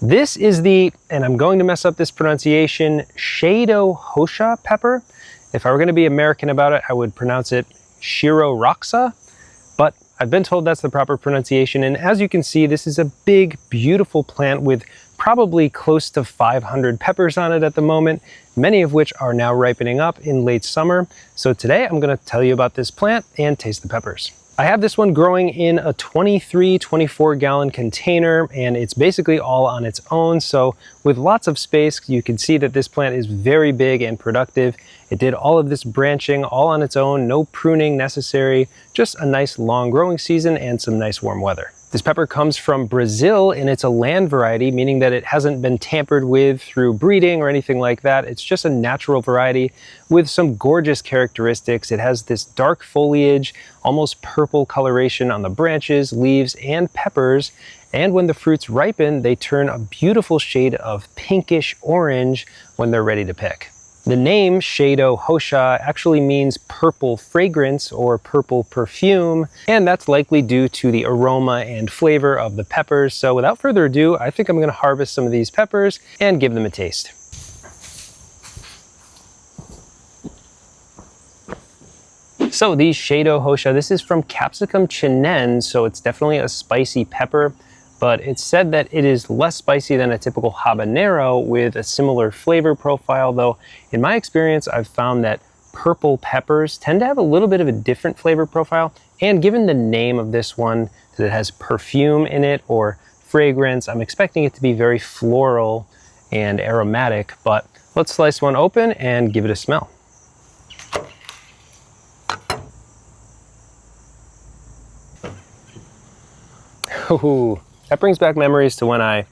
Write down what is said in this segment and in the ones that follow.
This is the, and I'm going to mess up this pronunciation, Cheiro Roxa pepper. If I were going to be American about it, I would pronounce it Cheiro Roxa, but I've been told that's the proper pronunciation. And as you can see, this is a big, beautiful plant with probably close to 500 peppers on it at the moment, many of which are now ripening up in late summer. So today I'm going to tell you about this plant and taste the peppers. I have this one growing in a 24 gallon container, and it's basically all on its own. So with lots of space, you can see that this plant is very big and productive. It did all of this branching all on its own, no pruning necessary, just a nice long growing season and some nice warm weather. This pepper comes from Brazil, and it's a land variety, meaning that it hasn't been tampered with through breeding or anything like that. It's just a natural variety with some gorgeous characteristics. It has this dark foliage, almost purple coloration on the branches, leaves, and peppers. And when the fruits ripen, they turn a beautiful shade of pinkish orange when they're ready to pick. The name Cheiro Roxa actually means purple fragrance or purple perfume, and that's likely due to the aroma and flavor of the peppers. So without further ado, I think I'm going to harvest some of these peppers and give them a taste. So the Cheiro Roxa, this is from Capsicum Chinense, so it's definitely a spicy pepper. But it's said that it is less spicy than a typical habanero with a similar flavor profile, though in my experience I've found that purple peppers tend to have a little bit of a different flavor profile, and given the name of this one, that it has perfume in it or fragrance, I'm expecting it to be very floral and aromatic. But let's slice one open and give it a smell. Ooh. That brings back memories to when I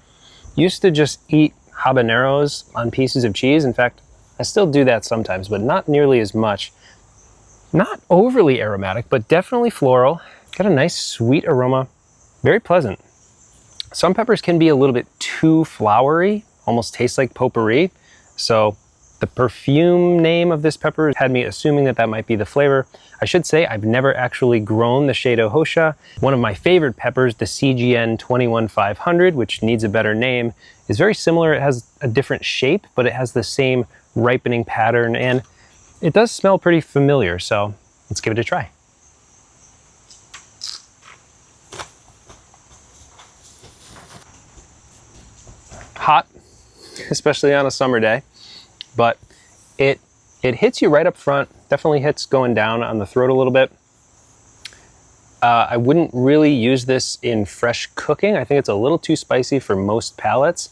used to just eat habaneros on pieces of cheese. In fact, I still do that sometimes, but not nearly as much. Not overly aromatic, but definitely floral. Got a nice sweet aroma, very pleasant. Some peppers can be a little bit too flowery, almost taste like potpourri. So the perfume name of this pepper had me assuming that that might be the flavor. I should say I've never actually grown the Cheiro Roxa. One of my favorite peppers, the CGN 21500, which needs a better name, is very similar. It has a different shape, but it has the same ripening pattern, and it does smell pretty familiar. So let's give it a try. Hot, especially on a summer day. But it hits you right up front, definitely hits going down on the throat a little bit. I wouldn't really use this in fresh cooking. I think it's a little too spicy for most palates,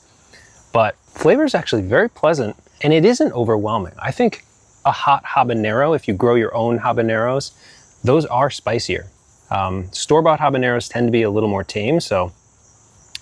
but flavor is actually very pleasant, and it isn't overwhelming. I think a hot habanero, if you grow your own habaneros, those are spicier. Store-bought habaneros tend to be a little more tame, so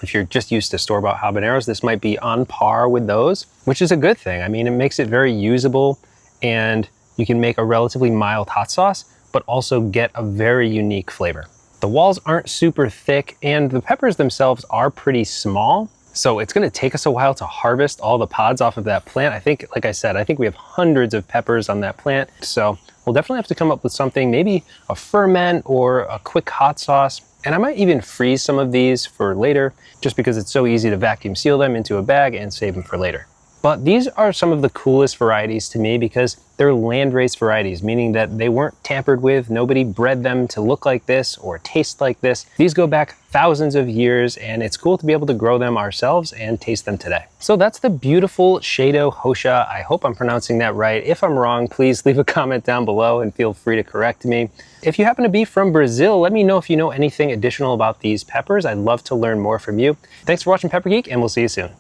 if you're just used to store-bought habaneros, this might be on par with those, which is a good thing. I mean, it makes it very usable, and you can make a relatively mild hot sauce, but also get a very unique flavor. The walls aren't super thick, and the peppers themselves are pretty small, so it's gonna take us a while to harvest all the pods off of that plant. I think, like I said, I think we have hundreds of peppers on that plant, so we'll definitely have to come up with something, maybe a ferment or a quick hot sauce. And I might even freeze some of these for later, just because it's so easy to vacuum seal them into a bag and save them for later. But these are some of the coolest varieties to me because they're land-raised varieties, meaning that they weren't tampered with. Nobody bred them to look like this or taste like this. These go back thousands of years, and it's cool to be able to grow them ourselves and taste them today. So that's the beautiful Cheiro Roxa. I hope I'm pronouncing that right. If I'm wrong, please leave a comment down below and feel free to correct me. If you happen to be from Brazil, let me know if you know anything additional about these peppers. I'd love to learn more from you. Thanks for watching Pepper Geek, and we'll see you soon.